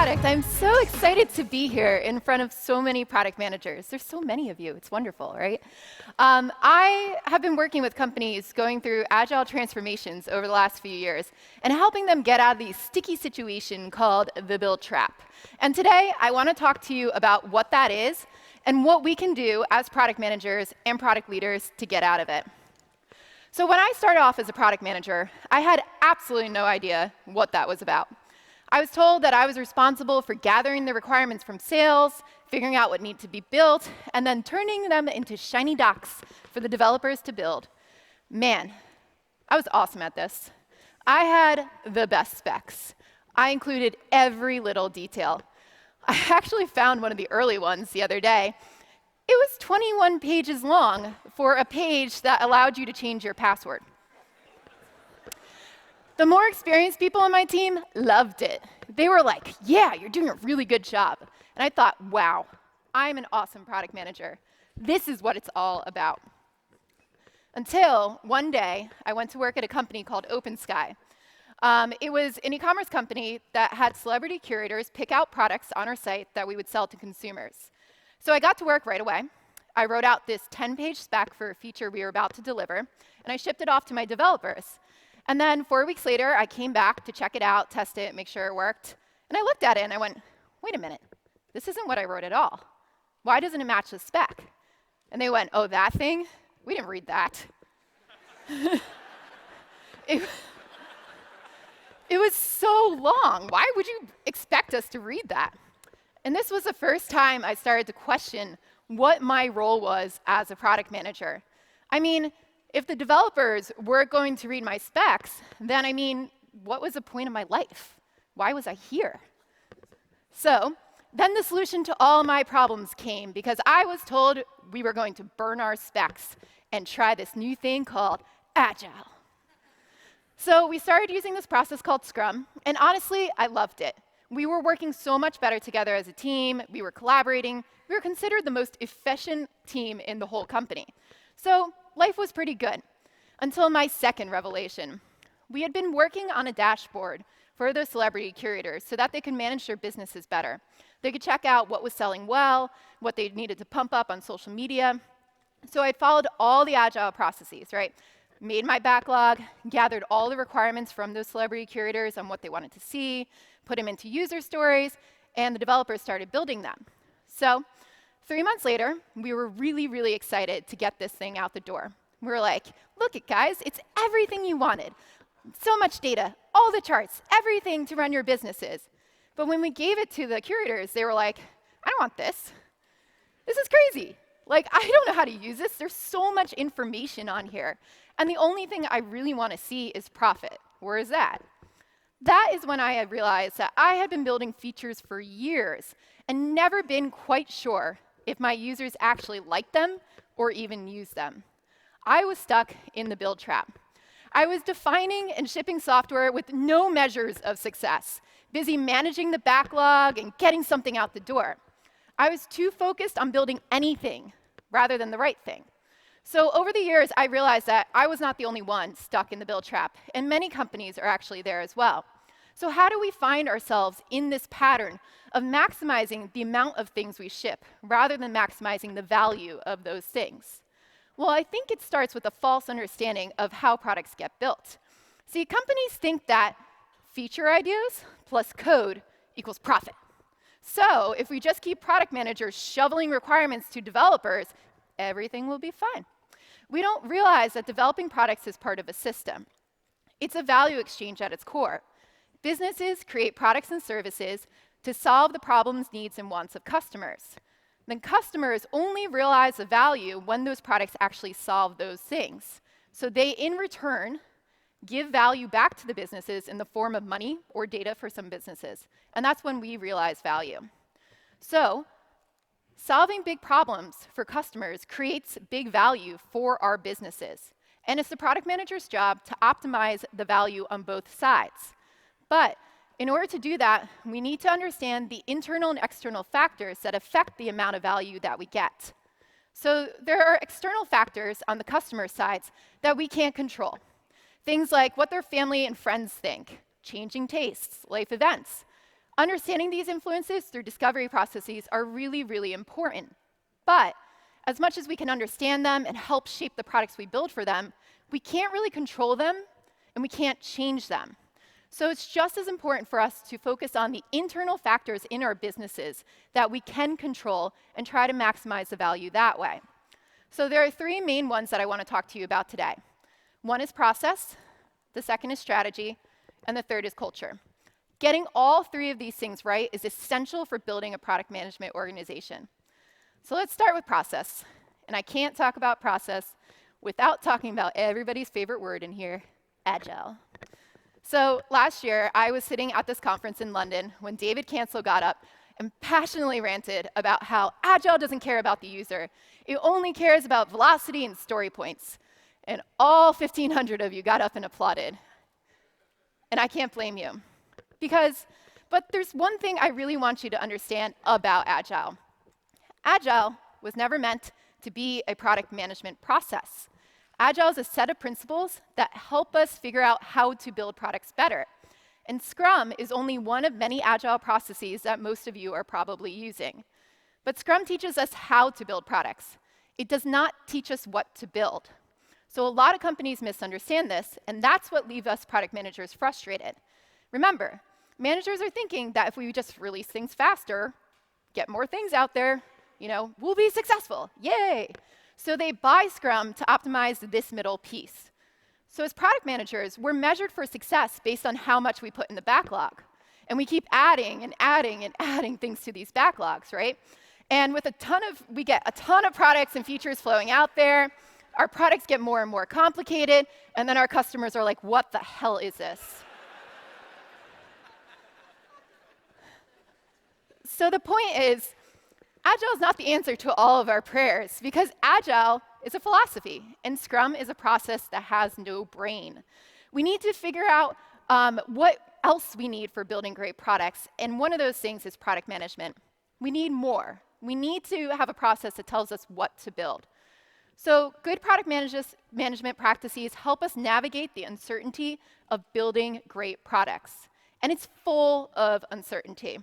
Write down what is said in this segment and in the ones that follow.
product. I'm so excited to be here in front of so many product managers. There's so many of you. It's wonderful, right? I have been working with companies going through agile transformations over the last few years and helping them get out of the sticky situation called the build trap. And today, I want to talk to you about what that is and what we can do as product managers and product leaders to get out of it. So when I started off as a product manager, I had absolutely no idea what that was about. I was told that I was responsible for gathering the requirements from sales, figuring out what needed to be built, and then turning them into shiny docs for the developers to build. Man, I was awesome at this. I had the best specs. I included every little detail. I actually found one of the early ones the other day. It was 21 pages long for a page that allowed you to change your password. The more experienced people on my team loved it. They were like, yeah, you're doing a really good job. And I thought, wow, I'm an awesome product manager. This is what it's all about. Until one day, I went to work at a company called OpenSky. It was an e-commerce company that had celebrity curators pick out products on our site that we would sell to consumers. So I got to work right away. I wrote out this 10-page spec for a feature we were about to deliver, and I shipped it off to my developers. And then 4 weeks later, I came back to check it out, test it, make sure it worked. And I looked at it and I went, wait a minute, this isn't what I wrote at all. Why doesn't it match the spec? And they went, oh, that thing? We didn't read that. It was so long. Why would you expect us to read that? And this was the first time I started to question what my role was as a product manager. I mean, if the developers weren't going to read my specs, then what was the point of my life? Why was I here? So then the solution to all my problems came because I was told we were going to burn our specs and try this new thing called Agile. So we started using this process called Scrum, and honestly, I loved it. We were working so much better together as a team. We were collaborating. We were considered the most efficient team in the whole company. So life was pretty good until my second revelation. We had been working on a dashboard for those celebrity curators so that they could manage their businesses better. They could check out what was selling well, what they needed to pump up on social media. So I followed all the agile processes, right? Made my backlog, gathered all the requirements from those celebrity curators on what they wanted to see, put them into user stories, and the developers started building them. So 3 months later, we were really, really excited to get this thing out the door. We were like, look it, guys, it's everything you wanted. So much data, all the charts, everything to run your businesses. But when we gave it to the curators, they were like, I don't want this. This is crazy. Like, I don't know how to use this. There's so much information on here. And the only thing I really want to see is profit. Where is that? That is when I had realized that I had been building features for years and never been quite sure if my users actually liked them or even used them. I was stuck in the build trap. I was defining and shipping software with no measures of success, busy managing the backlog and getting something out the door. I was too focused on building anything rather than the right thing. So over the years, I realized that I was not the only one stuck in the build trap, and many companies are actually there as well. So how do we find ourselves in this pattern of maximizing the amount of things we ship rather than maximizing the value of those things? Well, I think it starts with a false understanding of how products get built. See, companies think that feature ideas plus code equals profit. So if we just keep product managers shoveling requirements to developers, everything will be fine. We don't realize that developing products is part of a system. It's a value exchange at its core. Businesses create products and services to solve the problems, needs, and wants of customers. Then customers only realize the value when those products actually solve those things. So they, in return, give value back to the businesses in the form of money or data for some businesses. And that's when we realize value. So solving big problems for customers creates big value for our businesses. And it's the product manager's job to optimize the value on both sides. But in order to do that, we need to understand the internal and external factors that affect the amount of value that we get. So there are external factors on the customer sides that we can't control. Things like what their family and friends think, changing tastes, life events. Understanding these influences through discovery processes are really, really important. But as much as we can understand them and help shape the products we build for them, we can't really control them and we can't change them. So it's just as important for us to focus on the internal factors in our businesses that we can control and try to maximize the value that way. So there are three main ones that I want to talk to you about today. One is process, the second is strategy, and the third is culture. Getting all three of these things right is essential for building a product management organization. So let's start with process. And I can't talk about process without talking about everybody's favorite word in here, Agile. So last year, I was sitting at this conference in London when David Cancel got up and passionately ranted about how Agile doesn't care about the user. It only cares about velocity and story points. And all 1,500 of you got up and applauded. And I can't blame you. But there's one thing I really want you to understand about Agile. Agile was never meant to be a product management process. Agile is a set of principles that help us figure out how to build products better. And Scrum is only one of many Agile processes that most of you are probably using. But Scrum teaches us how to build products. It does not teach us what to build. So a lot of companies misunderstand this, and that's what leaves us product managers frustrated. Remember, managers are thinking that if we just release things faster, get more things out there, we'll be successful, yay! So they buy Scrum to optimize this middle piece. So as product managers, we're measured for success based on how much we put in the backlog. And we keep adding and adding and adding things to these backlogs, right? And we get a ton of products and features flowing out there. Our products get more and more complicated, and then our customers are like, what the hell is this? So the point is, Agile is not the answer to all of our prayers, because Agile is a philosophy, and Scrum is a process that has no brain. We need to figure out what else we need for building great products, and one of those things is product management. We need more. We need to have a process that tells us what to build. So good product management practices help us navigate the uncertainty of building great products, and it's full of uncertainty.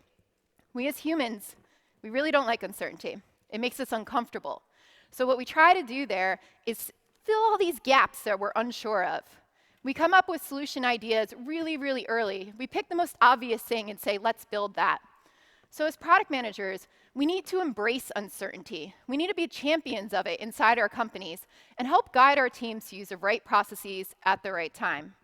We as humans, we really don't like uncertainty. It makes us uncomfortable. So what we try to do there is fill all these gaps that we're unsure of. We come up with solution ideas really, really early. We pick the most obvious thing and say, let's build that. So as product managers, we need to embrace uncertainty. We need to be champions of it inside our companies and help guide our teams to use the right processes at the right time.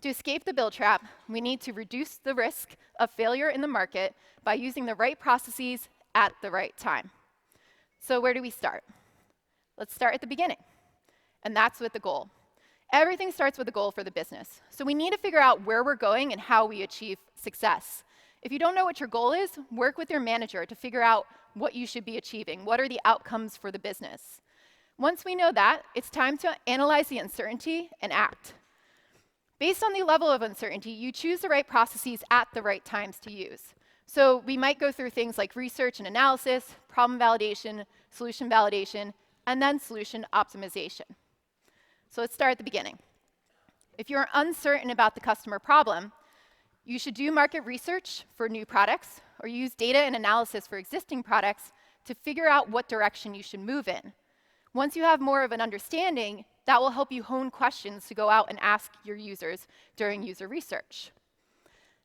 To escape the build trap, we need to reduce the risk of failure in the market by using the right processes at the right time. So where do we start? Let's start at the beginning, and that's with the goal. Everything starts with a goal for the business. So we need to figure out where we're going and how we achieve success. If you don't know what your goal is, work with your manager to figure out what you should be achieving. What are the outcomes for the business? Once we know that, it's time to analyze the uncertainty and act. Based on the level of uncertainty, you choose the right processes at the right times to use. So we might go through things like research and analysis, problem validation, solution validation, and then solution optimization. So let's start at the beginning. If you're uncertain about the customer problem, you should do market research for new products or use data and analysis for existing products to figure out what direction you should move in. Once you have more of an understanding, that will help you hone questions to go out and ask your users during user research.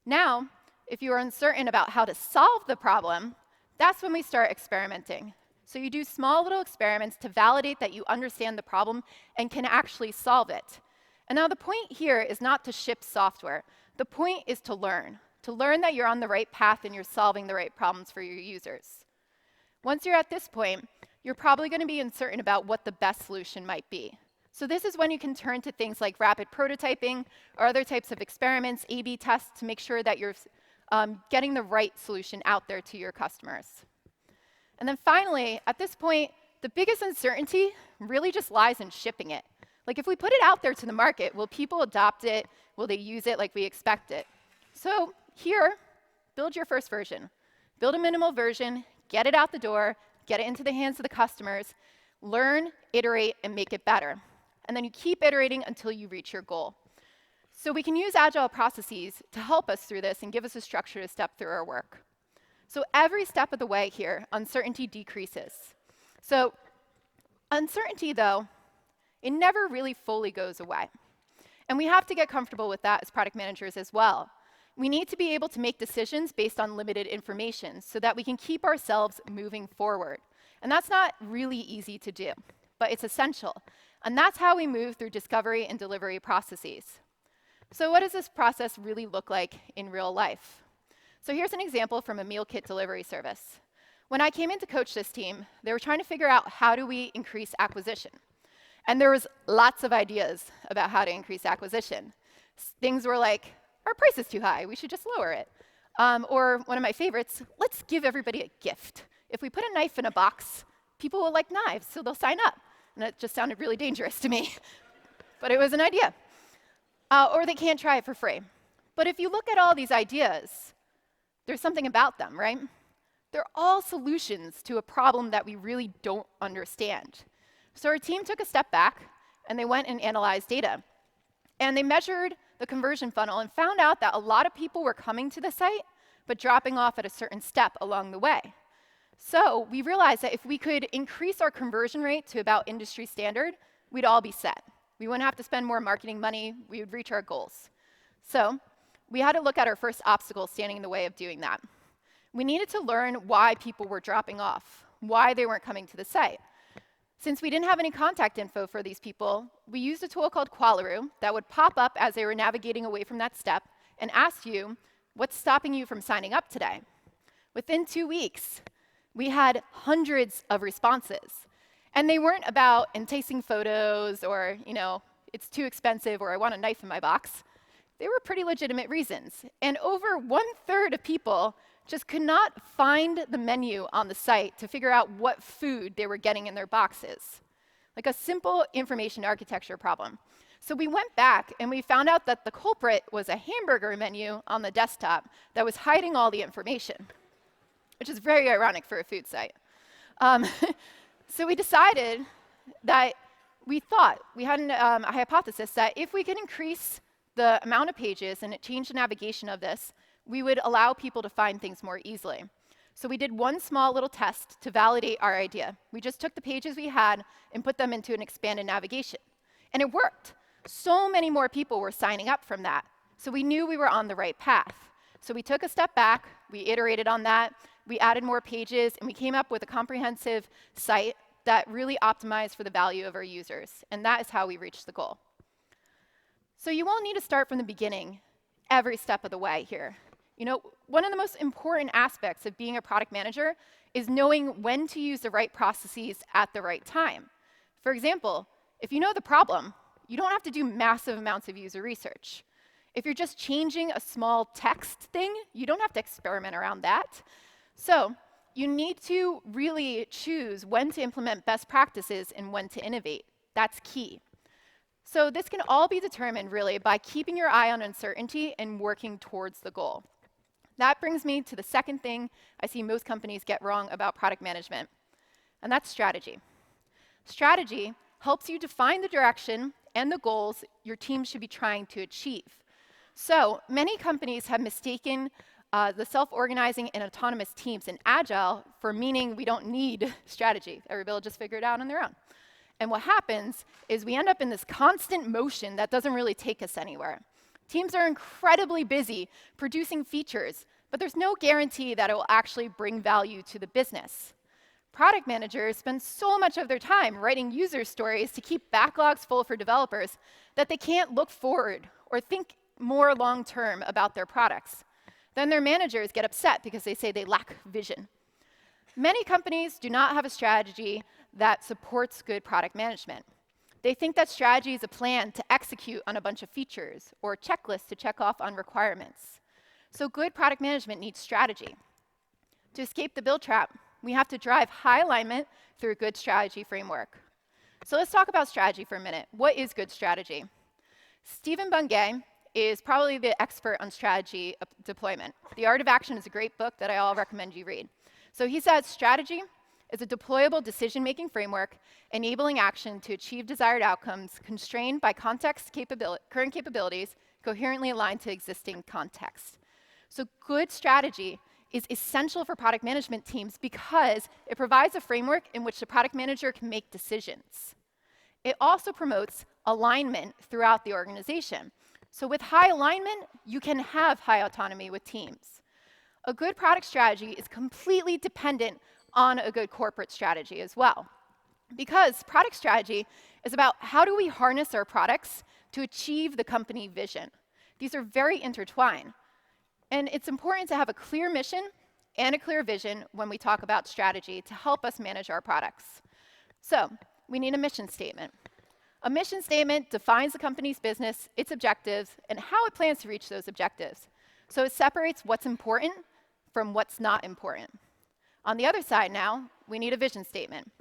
Now, if you are uncertain about how to solve the problem, that's when we start experimenting. So you do small little experiments to validate that you understand the problem and can actually solve it. And now the point here is not to ship software. The point is to learn that you're on the right path and you're solving the right problems for your users. Once you're at this point, you're probably going to be uncertain about what the best solution might be. So this is when you can turn to things like rapid prototyping or other types of experiments, A/B tests, to make sure that you're getting the right solution out there to your customers. And then finally, at this point, the biggest uncertainty really just lies in shipping it. Like if we put it out there to the market, will people adopt it? Will they use it like we expect it? So here, build your first version. Build a minimal version, get it out the door, get it into the hands of the customers, learn, iterate, and make it better. And then you keep iterating until you reach your goal. So we can use Agile processes to help us through this and give us a structure to step through our work. So every step of the way here, uncertainty decreases. So uncertainty, though, it never really fully goes away. And we have to get comfortable with that as product managers as well. We need to be able to make decisions based on limited information so that we can keep ourselves moving forward. And that's not really easy to do, but it's essential. And that's how we move through discovery and delivery processes. So what does this process really look like in real life? So here's an example from a meal kit delivery service. When I came in to coach this team, they were trying to figure out how do we increase acquisition. And there was lots of ideas about how to increase acquisition. Things were like, our price is too high, we should just lower it. Or one of my favorites, let's give everybody a gift. If we put a knife in a box, people will like knives, so they'll sign up. And it just sounded really dangerous to me. But it was an idea. Or they can't try it for free. But if you look at all these ideas, there's something about them, right? They're all solutions to a problem that we really don't understand. So our team took a step back, and they went and analyzed data. And they measured the conversion funnel and found out that a lot of people were coming to the site, but dropping off at a certain step along the way. So we realized that if we could increase our conversion rate to about industry standard, we'd all be set. We wouldn't have to spend more marketing money. We would reach our goals. So we had to look at our first obstacle standing in the way of doing that. We needed to learn why people were dropping off, why they weren't coming to the site. Since we didn't have any contact info for these people, we used a tool called Qualaroo that would pop up as they were navigating away from that step and ask you, what's stopping you from signing up today? Within 2 weeks, we had hundreds of responses. And they weren't about enticing photos or, it's too expensive or I want a knife in my box. They were pretty legitimate reasons. And over 1/3 of people just could not find the menu on the site to figure out what food they were getting in their boxes. Like a simple information architecture problem. So we went back and we found out that the culprit was a hamburger menu on the desktop that was hiding all the information, which is very ironic for a food site. So we decided that we had a hypothesis that if we could increase the amount of pages and change the navigation of this, we would allow people to find things more easily. So we did one small little test to validate our idea. We just took the pages we had and put them into an expanded navigation. And it worked. So many more people were signing up from that. So we knew we were on the right path. So we took a step back, we iterated on that, we added more pages, and we came up with a comprehensive site that really optimized for the value of our users. And that is how we reached the goal. So you won't need to start from the beginning every step of the way here. One of the most important aspects of being a product manager is knowing when to use the right processes at the right time. For example, if you know the problem, you don't have to do massive amounts of user research. If you're just changing a small text thing, you don't have to experiment around that. So you need to really choose when to implement best practices and when to innovate. That's key. So this can all be determined really by keeping your eye on uncertainty and working towards the goal. That brings me to the second thing I see most companies get wrong about product management, and that's strategy. Strategy helps you define the direction and the goals your team should be trying to achieve. So many companies have mistaken the self-organizing and autonomous teams in Agile for meaning we don't need strategy. Everybody will just figure it out on their own. And what happens is we end up in this constant motion that doesn't really take us anywhere. Teams are incredibly busy producing features, but there's no guarantee that it will actually bring value to the business. Product managers spend so much of their time writing user stories to keep backlogs full for developers that they can't look forward or think more long-term about their products. Then their managers get upset because they say they lack vision. Many companies do not have a strategy that supports good product management. They think that strategy is a plan to execute on a bunch of features or checklists to check off on requirements. So good product management needs strategy. To escape the build trap, we have to drive high alignment through a good strategy framework. So let's talk about strategy for a minute. What is good strategy? Stephen Bungay is probably the expert on strategy deployment. The Art of Action is a great book that I all recommend you read. So he says strategy is a deployable decision-making framework enabling action to achieve desired outcomes constrained by current capabilities, coherently aligned to existing context. So good strategy is essential for product management teams because it provides a framework in which the product manager can make decisions. It also promotes alignment throughout the organization. So with high alignment, you can have high autonomy with teams. A good product strategy is completely dependent on a good corporate strategy as well. Because product strategy is about how do we harness our products to achieve the company vision. These are very intertwined. And it's important to have a clear mission and a clear vision when we talk about strategy to help us manage our products. So we need a mission statement. A mission statement defines the company's business, its objectives, and how it plans to reach those objectives. So it separates what's important from what's not important. On the other side now, we need a vision statement.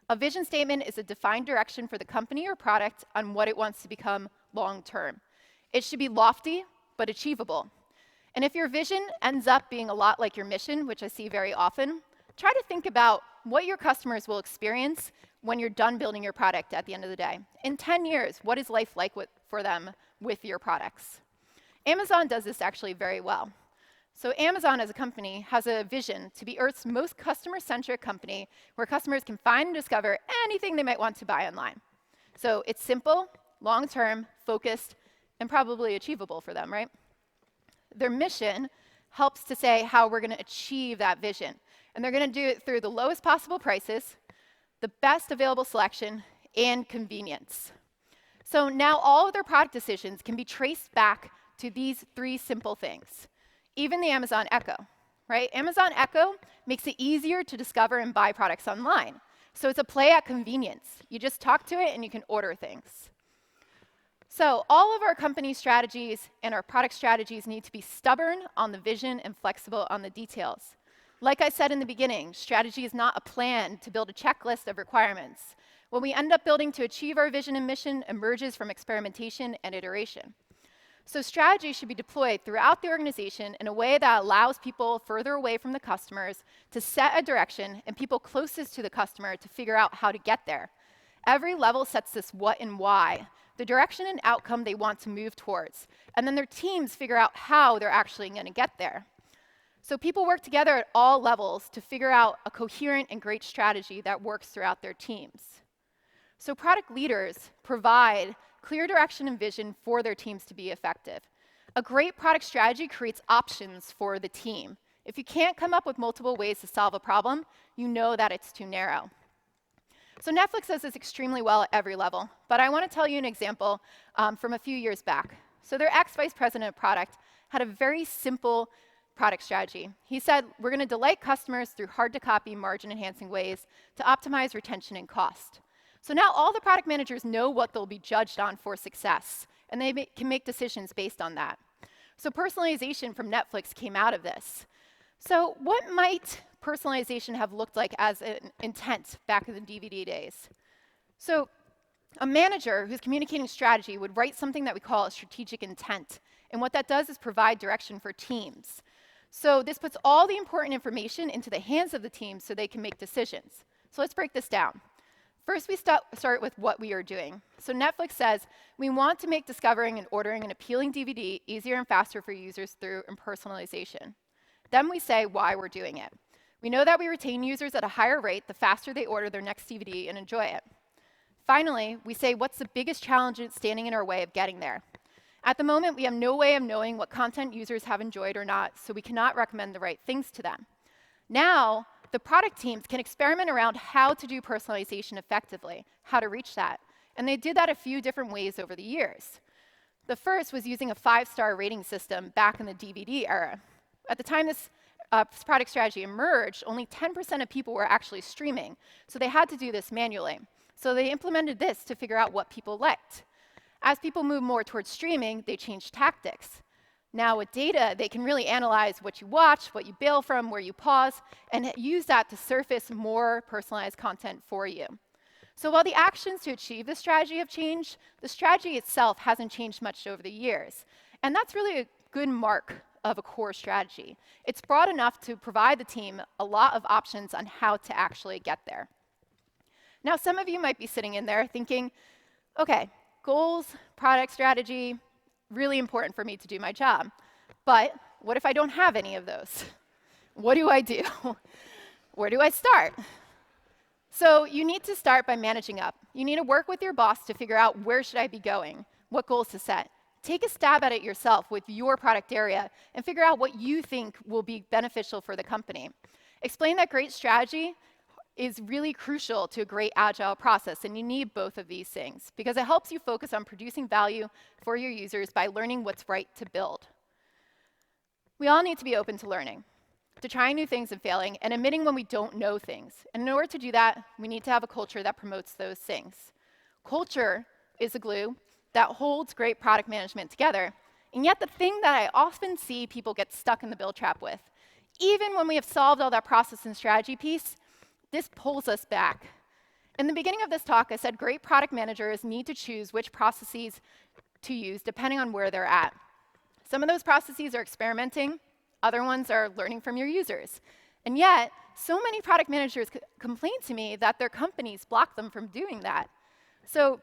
A vision statement is a defined direction for the company or product on what it wants to become long term. It should be lofty, but achievable. And if your vision ends up being a lot like your mission, which I see very often, try to think about what your customers will experience when you're done building your product at the end of the day. In 10 years, what is life like for them with your products? Amazon does this actually very well. So Amazon as a company has a vision to be Earth's most customer-centric company where customers can find and discover anything they might want to buy online. So it's simple, long-term, focused, and probably achievable for them, right? Their mission helps to say how we're going to achieve that vision. And they're going to do it through the lowest possible prices, the best available selection, and convenience. So now all of their product decisions can be traced back to these three simple things. Even the Amazon Echo, right? Amazon Echo makes it easier to discover and buy products online. So it's a play at convenience. You just talk to it and you can order things. So all of our company strategies and our product strategies need to be stubborn on the vision and flexible on the details. Like I said in the beginning, strategy is not a plan to build a checklist of requirements. What we end up building to achieve our vision and mission emerges from experimentation and iteration. So strategy should be deployed throughout the organization in a way that allows people further away from the customers to set a direction and people closest to the customer to figure out how to get there. Every level sets this what and why, the direction and outcome they want to move towards, and then their teams figure out how they're actually going to get there. So people work together at all levels to figure out a coherent and great strategy that works throughout their teams. So product leaders provide clear direction and vision for their teams to be effective. A great product strategy creates options for the team. If you can't come up with multiple ways to solve a problem, you know that it's too narrow. So Netflix does this extremely well at every level, but I want to tell you an example from a few years back. So their ex-vice president of product had a very simple product strategy. He said, we're going to delight customers through hard-to-copy, margin-enhancing ways to optimize retention and cost. So now all the product managers know what they'll be judged on for success, and they can make decisions based on that. So personalization from Netflix came out of this. So what might personalization have looked like as an intent back in the DVD days? So a manager who's communicating strategy would write something that we call a strategic intent. And what that does is provide direction for teams. So this puts all the important information into the hands of the team so they can make decisions. So let's break this down. First, we start with what we are doing. So Netflix says, we want to make discovering and ordering an appealing DVD easier and faster for users through personalization. Then we say why we're doing it. We know that we retain users at a higher rate the faster they order their next DVD and enjoy it. Finally, we say what's the biggest challenge standing in our way of getting there. At the moment, we have no way of knowing what content users have enjoyed or not, so we cannot recommend the right things to them. Now, the product teams can experiment around how to do personalization effectively, how to reach that. And they did that a few different ways over the years. The first was using a 5-star rating system back in the DVD era. At the time this product strategy emerged, only 10% of people were actually streaming, so they had to do this manually. So they implemented this to figure out what people liked. As people moved more towards streaming, they changed tactics. Now with data, they can really analyze what you watch, what you bail from, where you pause, and use that to surface more personalized content for you. So while the actions to achieve the strategy have changed, the strategy itself hasn't changed much over the years. And that's really a good mark of a core strategy. It's broad enough to provide the team a lot of options on how to actually get there. Now, some of you might be sitting in there thinking, okay, goals, product strategy, really important for me to do my job. But what if I don't have any of those? What do I do? Where do I start? So you need to start by managing up. You need to work with your boss to figure out where should I be going, what goals to set. Take a stab at it yourself with your product area and figure out what you think will be beneficial for the company. Explain that great strategy is really crucial to a great agile process, and you need both of these things because it helps you focus on producing value for your users by learning what's right to build. We all need to be open to learning, to trying new things and failing, and admitting when we don't know things. And in order to do that, we need to have a culture that promotes those things. Culture is a glue that holds great product management together, and yet the thing that I often see people get stuck in the build trap with, even when we have solved all that process and strategy piece, this pulls us back. In the beginning of this talk, I said great product managers need to choose which processes to use depending on where they're at. Some of those processes are experimenting, other ones are learning from your users. And yet, so many product managers complain to me that their companies block them from doing that. So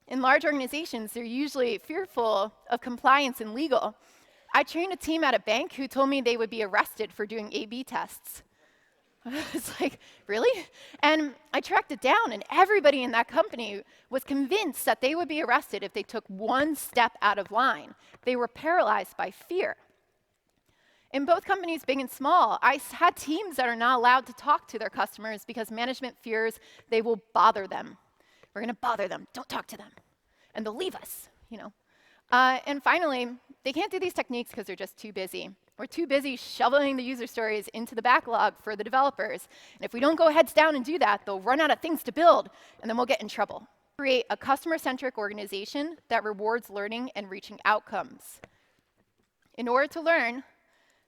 in large organizations, they're usually fearful of compliance and legal. I trained a team at a bank who told me they would be arrested for doing A/B tests. It's like, really? And I tracked it down, and everybody in that company was convinced that they would be arrested if they took one step out of line. They were paralyzed by fear. In both companies, big and small, I had teams that are not allowed to talk to their customers because management fears they will bother them. We're going to bother them. Don't talk to them. And they'll leave us, you know. And finally, they can't do these techniques because they're just too busy. We're too busy shoveling the user stories into the backlog for the developers. And if we don't go heads down and do that, they'll run out of things to build, and then we'll get in trouble. Create a customer-centric organization that rewards learning and reaching outcomes. In order to learn,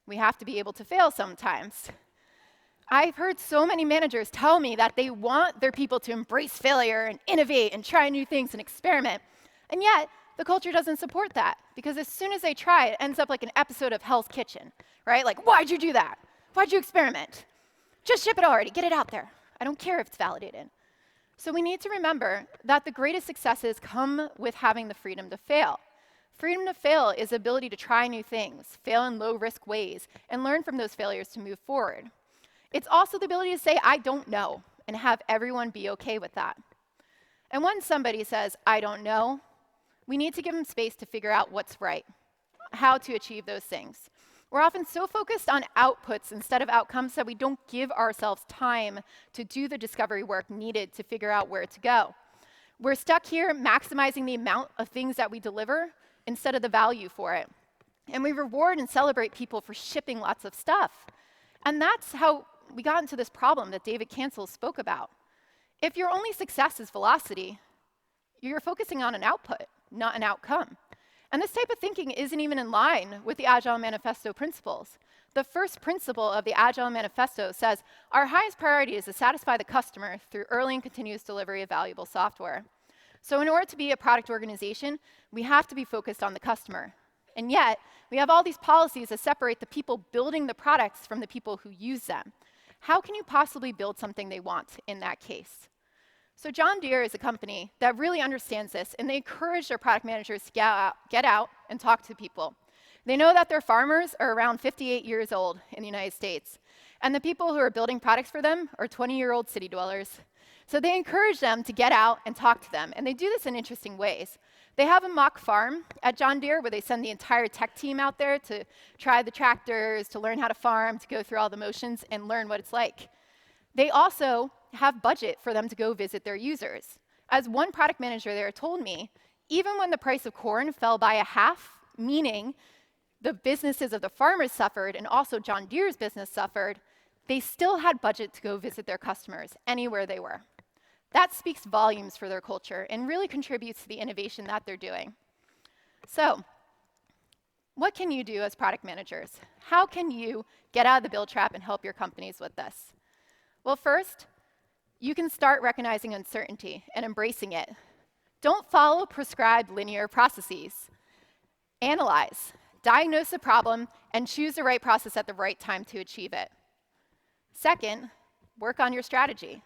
we have to be able to fail sometimes. I've heard so many managers tell me that they want their people to embrace failure and innovate and try new things and experiment. And yet, the culture doesn't support that because as soon as they try, it ends up like an episode of Hell's Kitchen, right? Like, why'd you do that? Why'd you experiment? Just ship it already, get it out there. I don't care if it's validated. So we need to remember that the greatest successes come with having the freedom to fail. Freedom to fail is the ability to try new things, fail in low-risk ways, and learn from those failures to move forward. It's also the ability to say, I don't know, and have everyone be okay with that. And when somebody says, I don't know, we need to give them space to figure out what's right, how to achieve those things. We're often so focused on outputs instead of outcomes that we don't give ourselves time to do the discovery work needed to figure out where to go. We're stuck here maximizing the amount of things that we deliver instead of the value for it. And we reward and celebrate people for shipping lots of stuff. And that's how we got into this problem that David Cancel spoke about. If your only success is velocity, you're focusing on an output, not an outcome. And this type of thinking isn't even in line with the Agile Manifesto principles. The first principle of the Agile Manifesto says, our highest priority is to satisfy the customer through early and continuous delivery of valuable software. So in order to be a product organization, we have to be focused on the customer. And yet, we have all these policies that separate the people building the products from the people who use them. How can you possibly build something they want in that case? So John Deere is a company that really understands this, and they encourage their product managers to get out and talk to people. They know that their farmers are around 58 years old in the United States, and the people who are building products for them are 20-year-old city dwellers. So they encourage them to get out and talk to them, and they do this in interesting ways. They have a mock farm at John Deere where they send the entire tech team out there to try the tractors, to learn how to farm, to go through all the motions and learn what it's like. They also have budget for them to go visit their users. As one product manager there told me, even when the price of corn fell by a half, meaning the businesses of the farmers suffered and also John Deere's business suffered, they still had budget to go visit their customers anywhere they were. That speaks volumes for their culture and really contributes to the innovation that they're doing. So, what can you do as product managers? How can you get out of the build trap and help your companies with this? Well, first, you can start recognizing uncertainty and embracing it. Don't follow prescribed linear processes. Analyze, diagnose the problem, and choose the right process at the right time to achieve it. Second, work on your strategy.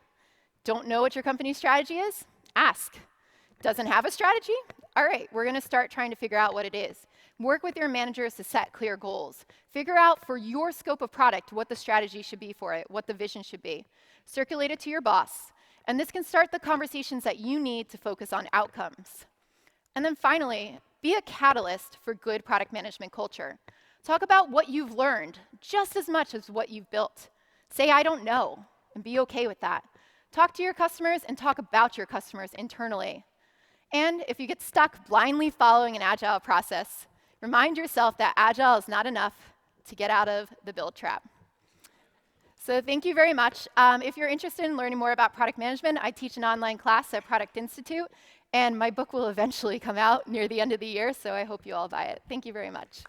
Don't know what your company's strategy is? Ask. Doesn't have a strategy? All right, we're going to start trying to figure out what it is. Work with your managers to set clear goals. Figure out for your scope of product what the strategy should be for it, what the vision should be. Circulate it to your boss. And this can start the conversations that you need to focus on outcomes. And then finally, be a catalyst for good product management culture. Talk about what you've learned just as much as what you've built. Say, I don't know, and be okay with that. Talk to your customers and talk about your customers internally. And if you get stuck blindly following an Agile process, remind yourself that Agile is not enough to get out of the build trap. So thank you very much. If you're interested in learning more about product management, I teach an online class at Product Institute, and my book will eventually come out near the end of the year, so I hope you all buy it. Thank you very much.